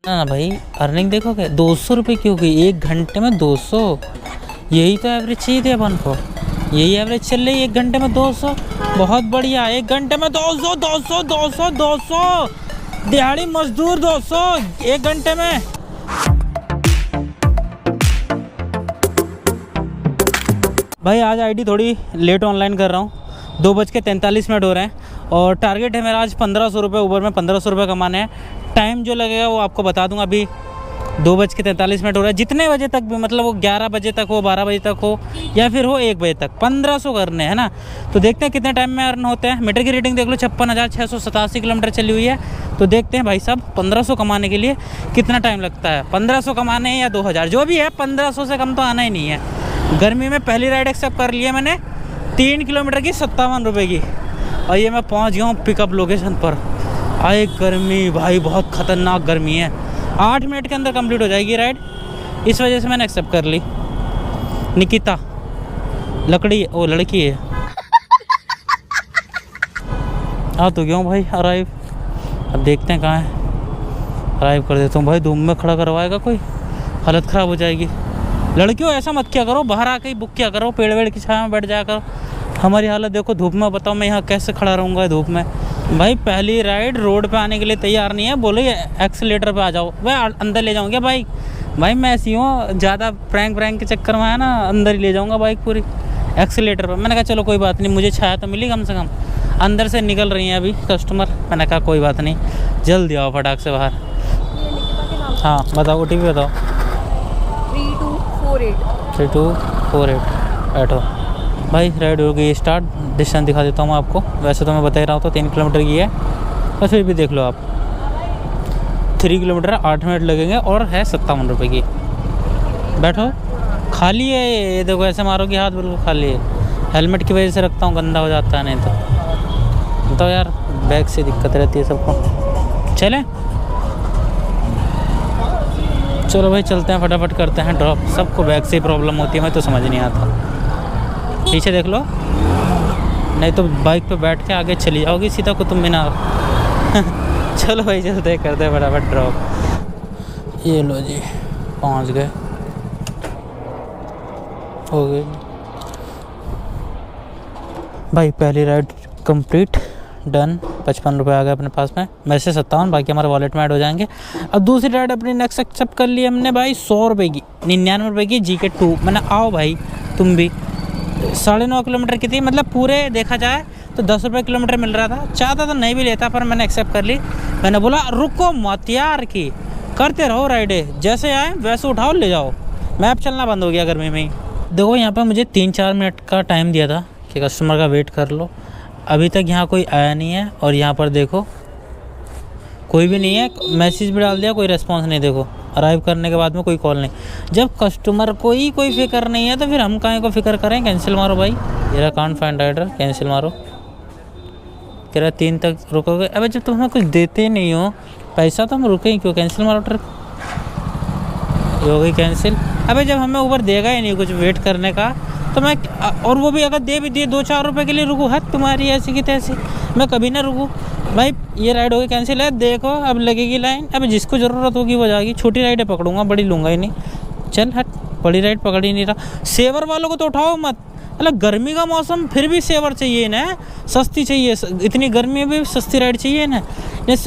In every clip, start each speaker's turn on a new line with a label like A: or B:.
A: ना भाई, अर्निंग देखोगे 200 रुपये की हो गई 1 घंटे में 200। यही तो एवरेज चाहिए थी अपन को, यही एवरेज चल रही 1 घंटे में 200। बहुत बढ़िया, 1 घंटे में 200 200 200 200, दिहाड़ी मजदूर 200 1 घंटे में। भाई आज आईडी थोड़ी लेट ऑनलाइन कर रहा हूँ, 2:43 हो रहे हैं और टारगेट है मेरा आज 1500 रुपये, ऊबर में 1500 रुपये कमाने हैं। टाइम जो लगेगा वो आपको बता दूंगा। अभी 2:43 हो रहा है। जितने बजे तक भी, मतलब वो 11 बजे तक हो, 12 बजे तक हो या फिर हो 1 बजे तक, 1500 करने हैं ना। तो देखते हैं कितने टाइम में अर्न होते हैं। मीटर की रेटिंग देख लो, 56,687 किलोमीटर चली हुई है। तो देखते हैं भाई साहब 1500 कमाने के लिए कितना टाइम लगता है। 1500 कमाने हैं या 2000, जो भी है 1500 से कम तो आना ही नहीं है। गर्मी में पहली राइड एक्सेप्ट कर ली है मैंने, 3 किलोमीटर की 57 रुपये की। और ये मैं पहुंच गया हूँ पिकअप लोकेशन पर। आए गर्मी भाई, बहुत ख़तरनाक गर्मी है। 8 मिनट के अंदर कंप्लीट हो जाएगी राइड, इस वजह से मैंने एक्सेप्ट कर ली। निकिता लकड़ी, ओ लड़की है। आ तो गया हूँ भाई अराइव। अब देखते हैं कहाँ है, अराइव कर देता हूँ भाई। धूप में खड़ा करवाएगा कोई, हालत ख़राब हो जाएगी। लड़कियों ऐसा मत किया करो, बाहर आके ही बुक किया करो, पेड़ वेड़ की छाया में बैठ जाया करो। हमारी हालत देखो धूप में, बताओ मैं यहाँ कैसे खड़ा रहूँगा धूप में। भाई पहली राइड रोड पे आने के लिए तैयार नहीं है, बोले एक्सीलेटर पे आ जाओ। भाई अंदर ले जाऊँगा बाइक, भाई मैं ऐसी हूँ, ज़्यादा प्रैंक के चक्कर में है ना, अंदर ही ले जाऊँगा बाइक पूरी एक्सीलेटर पर। मैंने कहा चलो कोई बात नहीं, मुझे छाया तो मिली कम से कम। अंदर से निकल रही हैं अभी कस्टमर, मैंने कहा कोई बात नहीं, जल्दी आओ फटाक से बाहर। हाँ बताओ, OTP बताओ। 3248 बैठो भाई। राइड हो गई स्टार्ट। डिस्टेंस दिखा देता हूँ मैं आपको। वैसे तो मैं बता ही रहा हूँ तो 3 किलोमीटर की है, पर फिर भी देख लो आप। 3 किलोमीटर 8 मिनट लगेंगे और है 57 रुपये की। बैठो, खाली है ये देखो, ऐसे मारोगे हाथ बिल्कुल खाली है। हेलमेट की वजह से रखता हूँ, गंदा हो जाता है नहीं तो यार बैग से दिक्कत रहती है सबको। चलें, चलो भाई चलते हैं, फटाफट करते हैं ड्रॉप। सबको बैग से ही प्रॉब्लम होती है, मैं तो समझ नहीं आता। पीछे देख लो, नहीं तो बाइक पे बैठ के आगे चली जाओगी सीधा कुतुब मीनार। चलो भाई चलते हैं, करते हैं फटाफट ड्रॉप। ये लो जी, पहुंच गए, हो गए भाई। पहली राइड कंप्लीट, डन। 55 रुपये आ गए अपने पास में, वैसे 57, बाकी हमारे वॉलेट में ऐड हो जाएंगे। अब दूसरी राइड अपनी नेक्स्ट एक्सेप्ट कर ली हमने भाई, 100 रुपये की, 99 रुपये की GK2। मैंने आओ भाई तुम भी। 9.5 किलोमीटर की थी, मतलब पूरे देखा जाए तो 10 रुपये किलोमीटर मिल रहा था। चाहता तो नहीं भी लेता, पर मैंने एक्सेप्ट कर ली। मैंने बोला रुको मत यार, की करते रहो राइडें, जैसे आए वैसे उठाओ ले जाओ। मैप चलना बंद हो गया गर्मी में ही। देखो यहाँ पर मुझे 3-4 मिनट का टाइम दिया था कि कस्टमर का वेट कर लो। अभी तक यहाँ कोई आया नहीं है, और यहाँ पर देखो कोई भी नहीं है। मैसेज भी डाल दिया, कोई रिस्पांस नहीं। देखो अराइव करने के बाद में कोई कॉल नहीं। जब कस्टमर को ही कोई फिक्र नहीं है तो फिर हम काहे को फिक्र करें। कैंसिल मारो भाई, मेरा कांट फाइंड राइडर, कैंसिल मारो। कह रहा 3 तक रुकोगे। अबे जब तुम्हें कुछ देते ही नहीं हो पैसा तो हम रुके ही क्यों। कैंसिल मारो ट्रिप, ये हो गई कैंसिल। अबे जब हमें ऊबर देगा ही नहीं कुछ वेट करने का, तो मैं, और वो भी अगर दे भी दिए 2-4 रुपये के लिए रुकू, हद तुम्हारी ऐसी की तैसी, मैं कभी ना रुकूँ भाई। ये राइड हो गई कैंसिल है, देखो अब लगेगी लाइन। अब जिसको ज़रूरत होगी वो जाएगी। छोटी राइडें पकड़ूंगा, बड़ी लूँगा ही नहीं। चल हट, बड़ी राइड पकड़ ही नहीं रहा। सेवर वालों को तो उठाओ मत, मतलब गर्मी का मौसम फिर भी सेवर चाहिए ना, सस्ती चाहिए। इतनी गर्मी में भी सस्ती राइड चाहिए ना।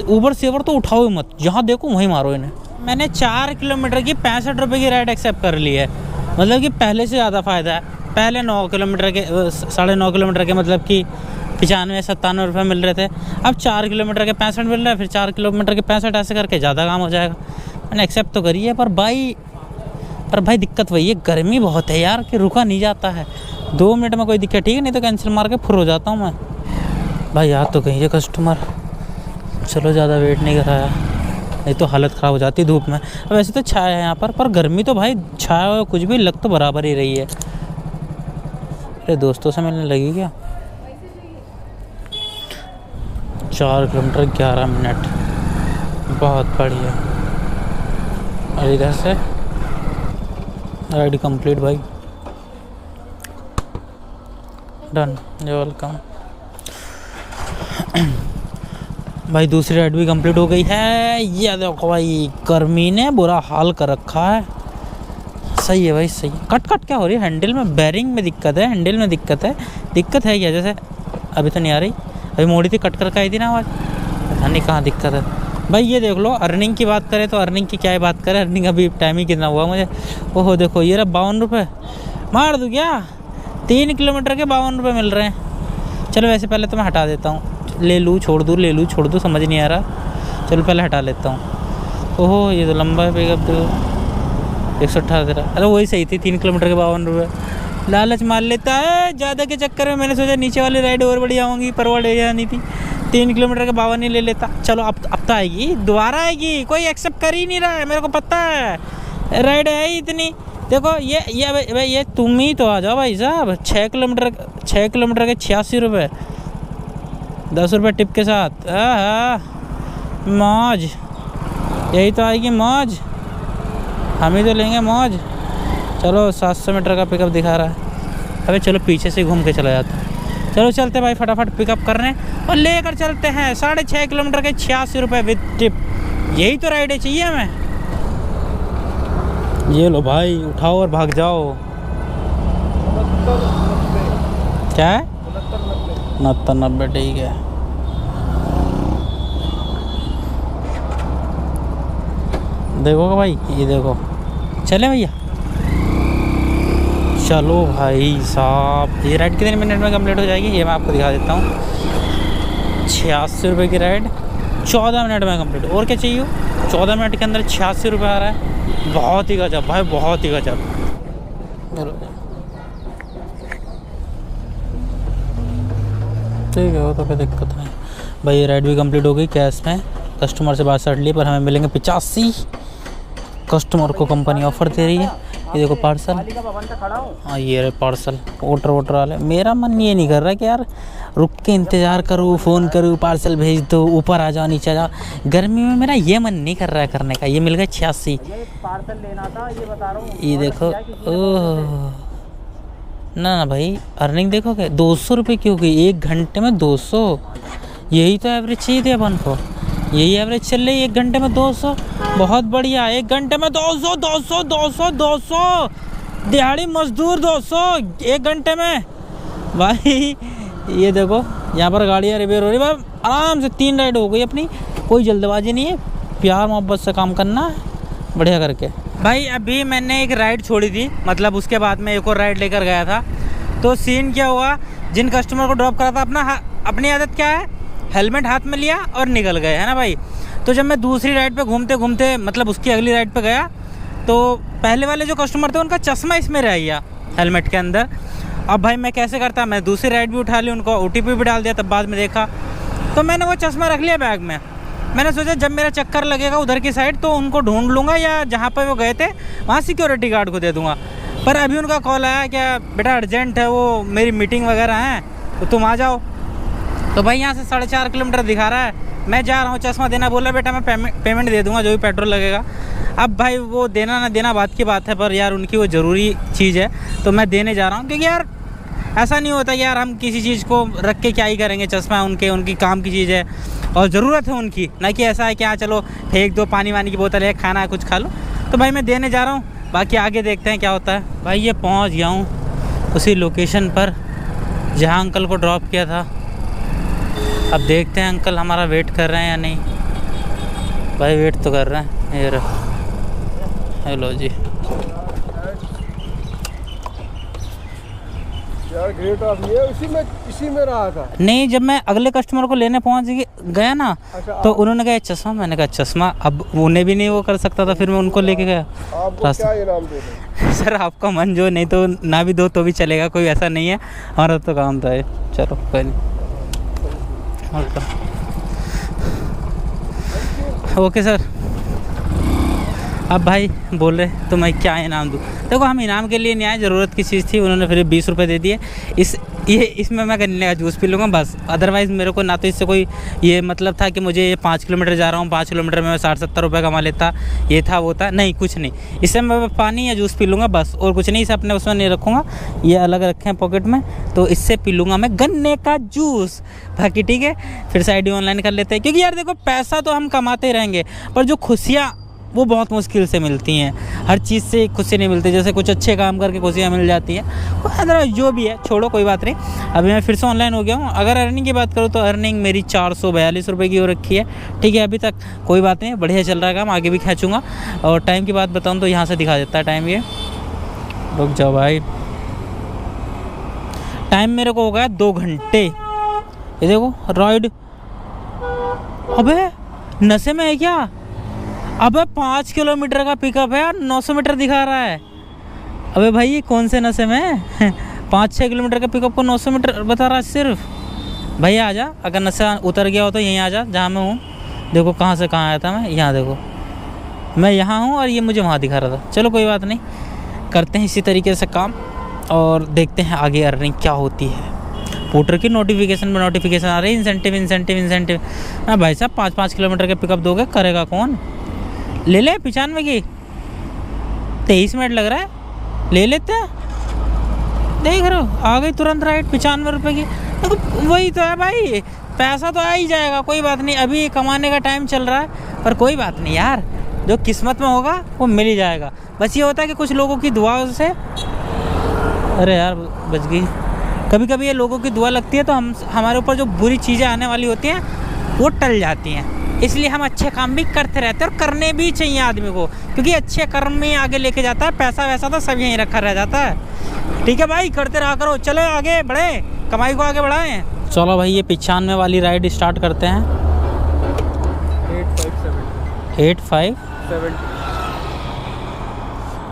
A: ऊबर सेवर तो उठाओ ही मत, जहाँ देखो वहीं मारो इन्हें। मैंने 4 किलोमीटर की 65 रुपये की राइड एक्सेप्ट कर ली है, मतलब कि पहले से ज़्यादा फ़ायदा है। पहले 9 किलोमीटर के 9.5 किलोमीटर के मतलब कि 95-97 रुपये मिल रहे थे। अब 4 किलोमीटर के 65 मिल रहा है, फिर 4 किलोमीटर के 65, ऐसे करके ज़्यादा काम हो जाएगा। मैंने एक्सेप्ट तो करी है, पर भाई दिक्कत वही है, गर्मी बहुत है यार, कि रुका नहीं जाता है। 2 मिनट में कोई दिक्कत ठीक है, नहीं तो कैंसिल मार के फुर हो जाता हूँ मैं भाई। यार तो कहीं कस्टमर, चलो ज़्यादा वेट नहीं कराया, नहीं तो हालत ख़राब हो जाती धूप में। अब वैसे तो छाया है यहाँ पर गर्मी तो भाई छाया हुआ कुछ भी लग तो बराबर ही रही है। अरे दोस्तों से मिलने लगी क्या। 4 किलोमीटर 11 मिनट, बहुत बढ़िया। और इधर से राइड कंप्लीट भाई, डन। You welcome. भाई दूसरी राइड भी कंप्लीट हो गई है। ये देखो भाई गर्मी ने बुरा हाल कर रखा है। सही है भाई सही है। कट कट क्या हो रही है? हैंडल में बेरिंग में दिक्कत है, हैंडल में दिक्कत है। दिक्कत है क्या? जैसे अभी तो नहीं आ रही, अभी मोड़ी थी कट कर आई थी ना आवाज़, पता नहीं कहाँ दिक्कत है भाई। ये देख लो अर्निंग की बात करें तो अर्निंग की क्या ही बात करें। अर्निंग अभी टाइम ही कितना हुआ मुझे। ओहो देखो ये रहा 52 रुपये। मार दूँ क्या? 3 किलोमीटर के 52 रुपये मिल रहे हैं। चलो वैसे पहले तो मैं हटा देता हूँ, ले लूँ छोड़ दूँ, ले लूँ छोड़ दूँ, समझ नहीं आ रहा। चलो पहले हटा लेता हूँ। ओहो ये तो लंबा है पिकअप तो 118। अरे वही सही थी, 3 किलोमीटर के 52 रुपये। लालच मार लेता है ज़्यादा के चक्कर में। मैंने सोचा नीचे वाली राइड और बढ़िया होंगी, परवड़ एरिया नहीं थी। 3 किलोमीटर के 52 ही ले लेता। चलो अब तो आएगी, दोबारा आएगी। कोई एक्सेप्ट कर ही नहीं रहा है, मेरे को पता है। राइड है ही इतनी। देखो ये तुम ही तो आ जाओ भाई साहब। 6 किलोमीटर के 86 रुपये, 10 रुपये टिप के साथ। मौज, यही तो आएगी मौज। हम ही तो लेंगे मौज। चलो 700 मीटर का पिकअप दिखा रहा है। अबे चलो पीछे से घूम के चला जाता। चलो चलते भाई फटाफट पिकअप करने और लेकर चलते हैं। 6.5 किलोमीटर के 86 रुपये विद टिप। यही तो राइड चाहिए हमें। ये लो भाई उठाओ और भाग जाओ। क्या है? 69 ठीक है। देखोगे भाई, ये देखो चले भैया। चलो भाई साहब ये राइड कितने मिनट में कंप्लीट हो जाएगी ये मैं आपको दिखा देता हूँ। 86 रुपये की राइड 14 मिनट में कंप्लीट। और क्या चाहिए? 14 मिनट के अंदर 86 रुपये आ रहा है। बहुत ही गजब भाई, बहुत ही गजब। ठीक है वो तो कोई दिक्कत नहीं भाई। ये राइड भी कंप्लीट हो गई कैश में। कस्टमर से बात कर ली पर हमें मिलेंगे 85। कस्टमर को कंपनी ऑफ़र दे रही है। ये देखो पार्सल। हाँ ये रहे पार्सल। वोटर वाले। मेरा मन ये नहीं कर रहा कि यार रुक के इंतज़ार करूँ, फ़ोन करूँ, पार्सल भेज दो, ऊपर आ जाओ नीचे आ जाओ। गर्मी में मेरा ये मन नहीं कर रहा है करने का। ये मिल गया 86।
B: पार्सल लेना था ये बता रहा हूँ।
A: ये देखो ओह ना भाई अर्निंग देखोगे 200 रुपये की हो गई 1 घंटे में 200। यही तो एवरेज चाहिए थे अपन को। यही एवरेज चल रही है 1 घंटे में 200। बहुत बढ़िया। 1 घंटे में 200 200 200 200 दिहाड़ी मजदूर 200 1 घंटे में भाई। ये देखो यहाँ पर गाड़ियाँ रिपेयर हो रही भाई। आराम से 3 राइड हो गई अपनी। कोई जल्दबाजी नहीं है, प्यार मोहब्बत से काम करना है बढ़िया करके। भाई अभी मैंने एक राइड छोड़ी थी, मतलब उसके बाद में एक और राइड लेकर गया था। तो सीन क्या हुआ, जिन कस्टमर को ड्रॉप करा था अपनी आदत क्या है, हेलमेट हाथ में लिया और निकल गए, है ना भाई। तो जब मैं दूसरी राइड पे घूमते घूमते मतलब उसकी अगली राइड पे गया तो पहले वाले जो कस्टमर थे उनका चश्मा इसमें रह गया हेलमेट के अंदर। अब भाई मैं कैसे करता, मैं दूसरी राइड भी उठा ली, उनको OTP भी डाल दिया। तब बाद में देखा तो मैंने वो चश्मा रख लिया बैग में। मैंने सोचा जब मेरा चक्कर लगेगा उधर की साइड तो उनको ढूंढ लूँगा या जहाँ पर वो गए थे वहाँ सिक्योरिटी गार्ड को दे दूँगा। पर अभी उनका कॉल आया क्या बेटा अर्जेंट है, वो मेरी मीटिंग वगैरह है तो तुम आ जाओ। तो भाई यहाँ से 4.5 किलोमीटर दिखा रहा है, मैं जा रहा हूँ चश्मा देना। बोला बेटा मैं पेमेंट दे दूँगा जो भी पेट्रोल लगेगा। अब भाई वो देना ना देना बात की बात है, पर यार उनकी वो ज़रूरी चीज़ है तो मैं देने जा रहा हूँ। क्योंकि यार ऐसा नहीं होता यार हम किसी चीज़ को रख के क्या ही करेंगे। चश्मा उनकी काम की चीज़ है और ज़रूरत है उनकी, ना कि ऐसा है कि हाँ चलो फेंक दो, पानी वानी की बोतल है, खाना है कुछ खा लो। तो भाई मैं देने जा रहा हूँ, बाकी आगे देखते हैं क्या होता है। भाई ये पहुँच गया हूँ उसी लोकेशन पर जहाँ अंकल को ड्रॉप किया था। अब देखते हैं अंकल हमारा वेट कर रहे हैं या नहीं। भाई वेट तो कर रहे हैं। ये रहा, हेलो जी।
B: यार ग्रेट ऑफ ये इसी में रहा था।
A: नहीं जब मैं अगले कस्टमर को लेने पहुंच गया ना तो उन्होंने कहा चश्मा, मैंने कहा चश्मा। अब उन्हें भी नहीं वो कर सकता था, फिर मैं उनको लेके गया।
B: आपको क्या इनाम दे दें?
A: सर आपका मन जो, नहीं तो ना भी दो तो भी चलेगा, कोई ऐसा नहीं है, हमारा तो काम था ये। चलो कोई नहीं, ओके सर। अब भाई बोल रहे तो मैं क्या इनाम दूँ। देखो हम इनाम के लिए नहीं आए, ज़रूरत की चीज़ थी। उन्होंने फिर 20 रुपये दे दिए। ये इसमें मैं गन्ने का जूस पी लूँगा बस। अदरवाइज़ मेरे को ना तो इससे कोई ये मतलब था कि मुझे ये 5 किलोमीटर जा रहा हूँ, 5 किलोमीटर में मैं 60-70 रुपये कमा लेता, ये था वो था, नहीं कुछ नहीं। इससे मैं पानी या जूस पी लूँगा बस, और कुछ नहीं। इसे अपने उसमें नहीं रखूँगा, ये अलग रखे हैं पॉकेट में, तो इससे पी लूँगा मैं गन्ने का जूस। बाकी ठीक है, फिर से आईडी ऑनलाइन कर लेते हैं, क्योंकि यार देखो पैसा तो हम कमाते ही रहेंगे, पर जो खुशियाँ वो बहुत मुश्किल से मिलती हैं। हर चीज़ से खुशी नहीं मिलती, जैसे कुछ अच्छे काम करके खुशियाँ मिल जाती हैं, अदरवाइज जो भी है छोड़ो, कोई बात नहीं। अभी मैं फिर से ऑनलाइन हो गया हूँ। अगर अर्निंग की बात करूँ तो अर्निंग मेरी 442 रुपये की हो रखी है, ठीक है। अभी तक कोई बात नहीं, बढ़िया चल रहा है काम, आगे भी खींचूँगा। और टाइम की बात बताऊँ तो यहाँ से दिखा देता है टाइम, ये रुक जाओ भाई, टाइम मेरे को हो गया 2 घंटे। ये देखो राइड, अबे नशे में है क्या? अबे 5 किलोमीटर का पिकअप है यार, 900 मीटर दिखा रहा है। अबे भाई ये कौन से नशे में है? 5-6 किलोमीटर का पिकअप को 900 मीटर बता रहा है सिर्फ। भैया आ जा, अगर नशा उतर गया हो तो यहीं आ जा जहाँ मैं हूँ। देखो कहाँ से कहाँ आया था मैं, यहाँ देखो मैं यहाँ हूँ और ये मुझे वहाँ दिखा रहा था। चलो कोई बात नहीं, करते हैं इसी तरीके से काम और देखते हैं आगे अर्निंग क्या होती है। पोर्टर की नोटिफिकेशन में नोटिफिकेशन आ रही है, इंसेंटिव इंसेंटिव इंसेंटिव। हाँ भाई साहब 5-5 किलोमीटर के पिकअप दोगे, करेगा कौन? ले ले 95 की, 23 मिनट लग रहा है, ले लेते हैं। देख रहे हो आ गई तुरंत राइड 95 रुपये की। तो वही तो है भाई, पैसा तो आ ही जाएगा, कोई बात नहीं। अभी कमाने का टाइम चल रहा है, पर कोई बात नहीं यार, जो किस्मत में होगा वो मिल ही जाएगा। बस ये होता है कि कुछ लोगों की दुआ से, अरे यार बच गई। कभी कभी ये लोगों की दुआ लगती है तो हमारे ऊपर जो बुरी चीज़ें आने वाली होती हैं वो टल जाती हैं। इसलिए हम अच्छे काम भी करते रहते हैं और करने भी चाहिए आदमी को, क्योंकि अच्छे कर्म में आगे लेके जाता है। पैसा वैसा तो सब यहीं रखा रह जाता है। ठीक है भाई, करते रहा करो। चलो आगे बढ़े, कमाई को आगे बढ़ाएं। चलो भाई ये 95 वाली राइड स्टार्ट करते हैं। 8570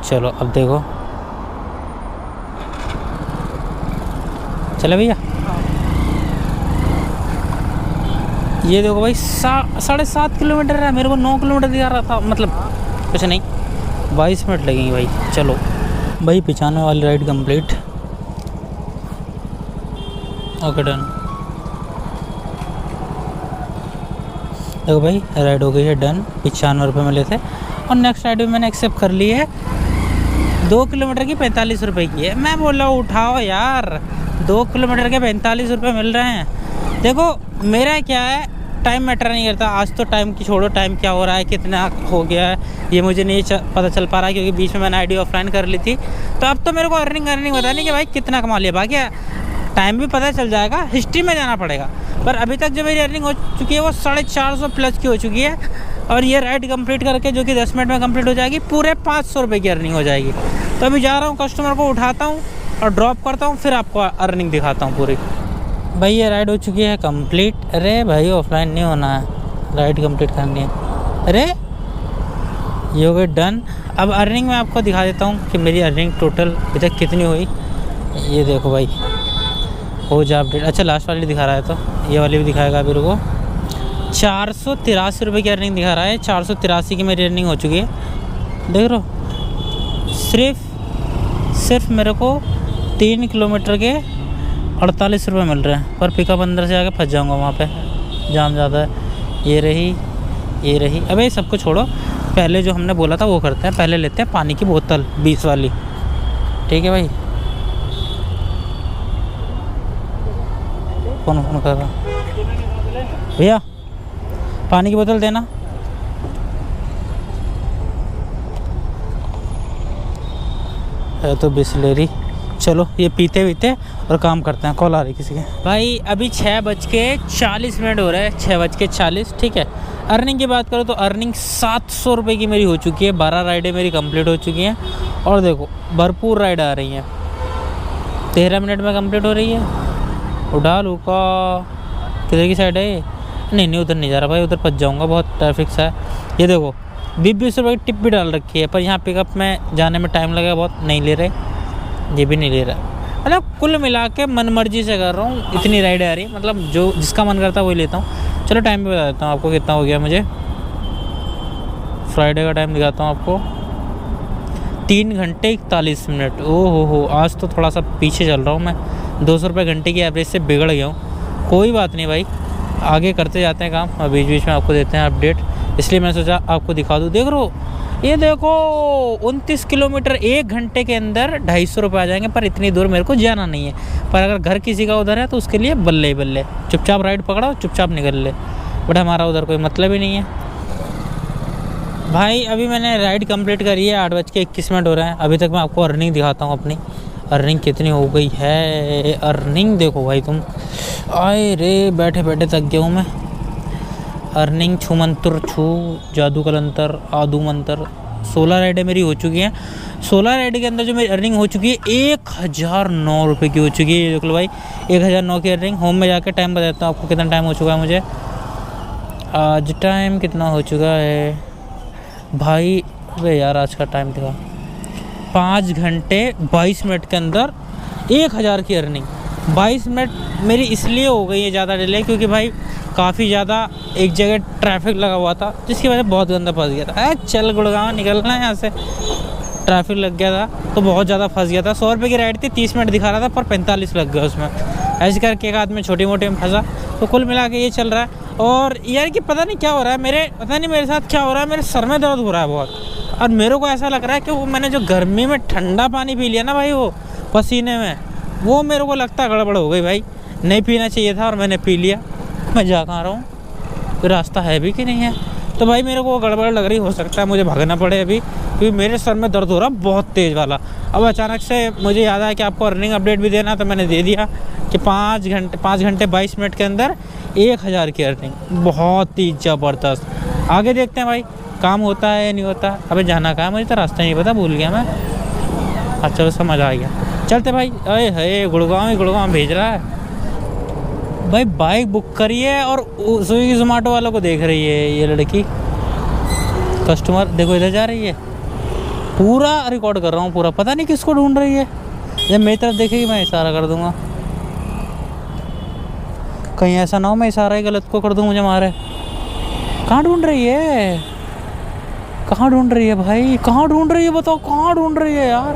A: चलो अब देखो, चले भैया। ये देखो भाई 7.5 किलोमीटर है, मेरे को 9 किलोमीटर दिखा रहा था, मतलब कुछ नहीं 22 मिनट लगेंगे भाई। चलो भाई 95 वाली राइड कंप्लीट, ओके डन। देखो भाई राइड हो गई है डन, 95 रुपये मिले थे। और नेक्स्ट राइड भी मैंने एक्सेप्ट कर ली है, 2 किलोमीटर की 45 रुपये की है। मैं बोल रहा हूँ उठाओ यार, 2 किलोमीटर के 45 रुपये मिल रहे हैं। देखो मेरा क्या है, टाइम मैटर नहीं करता। आज तो टाइम की छोड़ो, टाइम क्या हो रहा है, कितना हो गया है, ये मुझे नहीं पता चल पा रहा है, क्योंकि बीच में मैंने आईडी ऑफलाइन कर ली थी। तो अब तो मेरे को अर्निंग बता नहीं कि भाई कितना कमा लिया। बाकी टाइम भी पता चल जाएगा, हिस्ट्री में जाना पड़ेगा। पर अभी तक जो मेरी अर्निंग हो चुकी है वो 450 प्लस की हो चुकी है। और ये राइड कंप्लीट करके, जो कि 10 मिनट में कंप्लीट हो जाएगी, पूरे 500 रुपये की अर्निंग हो जाएगी। तो अभी जा रहा हूँ, कस्टमर को उठाता हूँ और ड्रॉप करता हूँ, फिर आपको अर्निंग दिखाता हूँ पूरी। भाई ये राइड हो चुकी है कंप्लीट। अरे भाई ऑफलाइन नहीं होना है, राइड कंप्लीट करनी है। अरे ये हो गई डन। अब अर्निंग में आपको दिखा देता हूँ कि मेरी अर्निंग टोटल अभी तक कितनी हुई। ये देखो भाई, हो जा अपडेट। अच्छा लास्ट वाली दिखा रहा है, तो ये वाली भी दिखाएगा मेरे को। 483 रुपये की अर्निंग दिखा रहा है। 483 की मेरी अर्निंग हो चुकी है, देख रहे हो। सिर्फ मेरे को 3 किलोमीटर के 48 रुपये मिल रहे हैं, पर पिकअप अंदर से आके फंस जाऊंगा, वहाँ पे जाम ज़्यादा है। ये रही। अबे ये सबको छोड़ो, पहले जो हमने बोला था वो करते हैं। पहले लेते हैं पानी की बोतल 20 वाली, ठीक है भाई। कौन कर रहा? भैया पानी की बोतल देना। है तो बिस्लेरी। चलो ये पीते और काम करते हैं। कॉल आ रही किसी के। भाई अभी 6:40 हो रहे हैं, 6:40, ठीक है। अर्निंग की बात करो तो अर्निंग 700 रुपये की मेरी हो चुकी है। 12 राइडें मेरी कंप्लीट हो चुकी हैं। और देखो भरपूर राइड आ रही हैं, 13 मिनट में कंप्लीट हो रही है। उठा लू का, किधर की साइड है? नहीं उधर नहीं जा रहा भाई, उधर फंस जाऊँगा, बहुत ट्रैफिक सा है। ये देखो 20 रुपये की टिप भी डाल रखी है, पर यहाँ पिकअप में जाने में टाइम लगेगा बहुत। नहीं ले रहे, ये भी नहीं ले रहा। मतलब कुल मिला के मन मर्जी से कर रहा हूँ। इतनी राइड आ रही है, मतलब जो जिसका मन करता है वही लेता हूँ। चलो टाइम भी बता देता हूँ आपको कितना हो गया मुझे। फ्राइडे का टाइम दिखाता हूँ आपको, 3 घंटे 41 मिनट। ओहो हो, आज तो थोड़ा सा पीछे चल रहा हूँ मैं। 200 रुपये घंटे की एवरेज से बिगड़ गया हूँ। कोई बात नहीं भाई, आगे करते जाते हैं काम और बीच बीच में आपको देते हैं अपडेट, इसलिए मैंने सोचा आपको दिखा दूँ। देख रहे हो, ये देखो 29 किलोमीटर 1 घंटे के अंदर 250 रुपये आ जाएंगे, पर इतनी दूर मेरे को जाना नहीं है। पर अगर घर किसी का उधर है तो उसके लिए बल्ले ही बल्ले, चुपचाप राइड पकड़ो, चुपचाप निकल ले, बट हमारा उधर कोई मतलब ही नहीं है भाई। अभी मैंने राइड कंप्लीट करी है, 8:21 हो रहे हैं। अभी तक मैं आपको अर्निंग दिखाता हूँ अपनी, अर्निंग कितनी हो गई है। अर्निंग देखो भाई तुम, आए रे बैठे बैठे थक गया हूँ मैं। अर्निंग छू मंत्र छू जादू कलंतर आदू मंतर, 16 राइडें मेरी हो चुकी हैं। 16 राइड के अंदर जो मेरी अर्निंग हो चुकी है 1009 रुपये की हो चुकी है। देख लो भाई 1009 की अर्निंग। होम में जाके टाइम बताता हूँ आपको कितना टाइम हो चुका है मुझे। आज टाइम कितना हो चुका है भाई, वे यार आज का टाइम दिखा, 5 घंटे 22 मिनट के अंदर 1000 की अर्निंग। 22 मिनट मेरी इसलिए हो गई है ज़्यादा डिले, क्योंकि भाई काफ़ी ज़्यादा एक जगह ट्रैफिक लगा हुआ था, जिसकी वजह से बहुत गंदा फंस गया था। चल गुड़गांव निकलना है यहाँ से, ट्रैफिक लग गया था तो बहुत ज़्यादा फंस गया था। 100 रुपये की राइड थी, 30 मिनट दिखा रहा था पर 45 लग गया उसमें। ऐसे करके एक आदमी छोटी मोटी में फंसा, तो कुल मिला के ये चल रहा है। और यार कि पता नहीं क्या हो रहा है, पता नहीं मेरे साथ क्या हो रहा है, मेरे सर में दर्द हो रहा है बहुत। और मेरे को ऐसा लग रहा है कि वो मैंने जो गर्मी में ठंडा पानी पी लिया ना भाई, वो पसीने में, वो मेरे को लगता है गड़बड़ हो गई भाई। नहीं पीना चाहिए था और मैंने पी लिया। मैं जा कहाँ रहा हूँ, कोई रास्ता है भी कि नहीं है? तो भाई मेरे को गड़बड़ लग रही, हो सकता है मुझे भागना पड़े अभी, क्योंकि मेरे सर में दर्द हो रहा बहुत तेज़ वाला। अब अचानक से मुझे याद आया कि आपको अर्निंग अपडेट भी देना, तो मैंने दे दिया कि 5 घंटे 22 मिनट के अंदर 1000 की अर्निंग, बहुत ही ज़बरदस्त। आगे देखते हैं भाई काम होता है या नहीं होता। अबे जाना कहाँ है, मुझे तो रास्ता नहीं पता, भूल गया मैं। अच्छा तो समझ आ गया, चलते भाई। अरे है गुड़गांव भेज रहा है भाई। बाइक बुक करी है और स्विगी जोमेटो वालों को देख रही है ये लड़की, कस्टमर देखो इधर जा रही है। पूरा रिकॉर्ड कर रहा हूँ पूरा, पता नहीं किसको ढूंढ रही है। जब मेरी तरफ देखेगी मैं इशारा कर दूंगा, कहीं ऐसा ना हो मैं इशारा ही गलत को कर दूँ मुझे मारे। कहाँ ढूंढ रही है, कहाँ ढूंढ रही है भाई, कहाँ ढूंढ रही है बताओ, कहाँ ढूंढ रही है यार,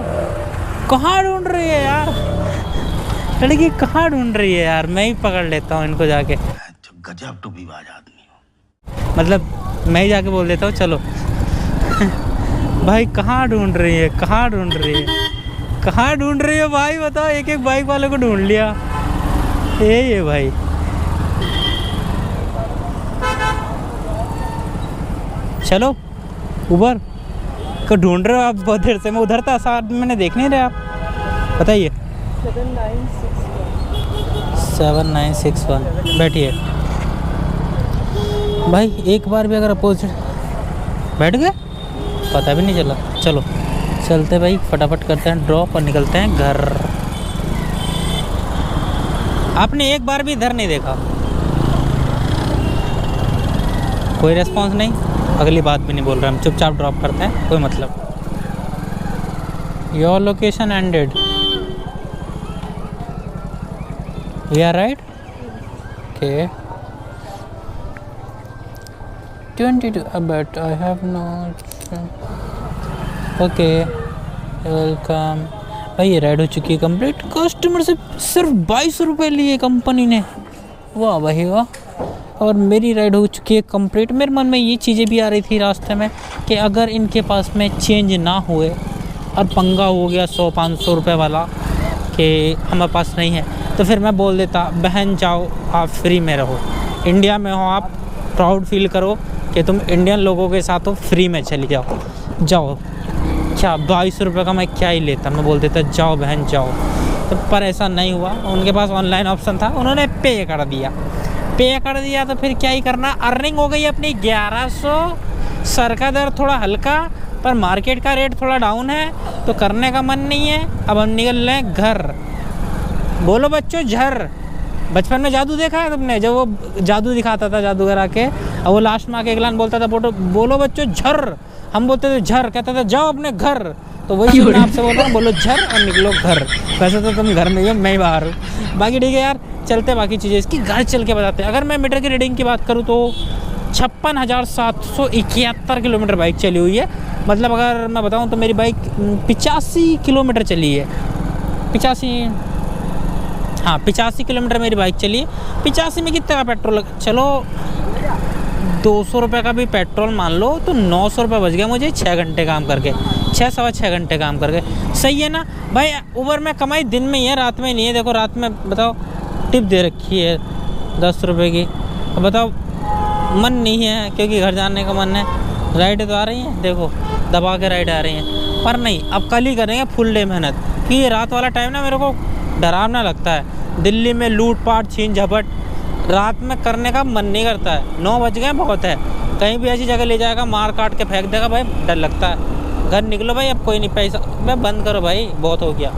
A: कहाँ ढूंढ रही है यार लड़की, कहाँ ढूंढ रही है यार। मैं ही पकड़ लेता हूँ इनको जाके,
C: गजब टूबीबाज आदमी हो।
A: मतलब मैं ही जाके बोल देता हूँ चलो भाई कहाँ ढूंढ रही है, कहाँ ढूंढ रही है, कहाँ ढूंढ रही है भाई बताओ। एक एक बाइक वाले को ढूंढ लिया ये भाई। चलो उबर को ढूंढ रहे हो आप बहुत देर से, मैं उधर था साथ, मैंने देख नहीं रहे आप। बताइए 7961 बैठिए भाई। एक बार भी अगर अपोजिट बैठ गए पता भी नहीं चला। चलो चलते भाई, फटाफट करते हैं ड्रॉप और निकलते हैं घर। आपने एक बार भी इधर नहीं देखा, कोई रेस्पॉन्स नहीं, अगली बात भी नहीं बोल रहे हम, चुपचाप ड्रॉप करते हैं, कोई मतलब। Your location ended, we are right, okay 22 but I have not, okay welcome. भाई ये राइड हो चुकी है कंप्लीट। कस्टमर से सिर्फ 22 रुपये लिए कंपनी ने, वाह भाई वाह। और मेरी राइड हो चुकी है कंप्लीट। मेरे मन में ये चीज़ें भी आ रही थी रास्ते में कि अगर इनके पास में चेंज ना हुए और पंगा हो गया 100-500 रुपये वाला कि हमारे पास नहीं है, तो फिर मैं बोल देता बहन जाओ आप फ्री में रहो, इंडिया में हो आप, प्राउड फील करो कि तुम इंडियन लोगों के साथ हो, फ्री में चली जाओ जाओ। क्या 22 रुपये का मैं क्या ही लेता, मैं बोल देता जाओ बहन जाओ। तो पर ऐसा नहीं हुआ, उनके पास ऑनलाइन ऑप्शन था, उन्होंने पे कर दिया तो फिर क्या ही करना। अर्निंग हो गई अपनी 1100। सर का दर्द थोड़ा हल्का, पर मार्केट का रेट थोड़ा डाउन है तो करने का मन नहीं है। अब हम निकल रहे हैं घर। बोलो बच्चों झर, बचपन में जादू देखा है तुमने, जब वो जादू दिखाता था जादूगर आके, और वो लास्ट में आके अगलान बोलता था बोलो बच्चों झर, हम बोलते थे झर, कहता था जाओ अपने घर। तो वही मैं आपसे बोल रहा हूँ, बोलो झर और निकलो घर। वैसे तो तुम घर में ही हो, मैं ही बाहर हूँ। बाकी ठीक है यार, चलते बाकी चीज़ें इसकी घर चल के बताते हैं। अगर मैं मीटर की रीडिंग की बात करूँ तो 56,771 किलोमीटर बाइक चली हुई है। मतलब अगर मैं बताऊँ तो मेरी बाइक 85 किलोमीटर चली है, 85 हाँ 85 किलोमीटर मेरी बाइक चली है। 85 में कितने का पेट्रोल लगा, चलो 200 रुपये का भी पेट्रोल मान लो तो 900 रुपये बच गया मुझे 6 घंटे काम करके, 6-6.5 घंटे काम करके। सही है ना भाई। उबर में कमाई दिन में ही है, रात में नहीं है। देखो रात में बताओ टिप दे रखी है 10 रुपये की। अब बताओ मन नहीं है क्योंकि घर जाने का मन है, राइड तो आ रही है, देखो दबा के राइड आ रही हैं। पर नहीं, अब कल ही करेंगे फुल डे मेहनत, कि ये रात वाला टाइम ना मेरे को डरावना लगता है। दिल्ली में लूट पाट छीन झपट रात में करने का मन नहीं करता है। 9 बज गए बहुत है, कहीं भी ऐसी जगह ले जाएगा मार काट के फेंक देगा भाई, डर लगता है। घर निकलो भाई, अब कोई नहीं पैसा, मैं बंद करो भाई, बहुत हो गया।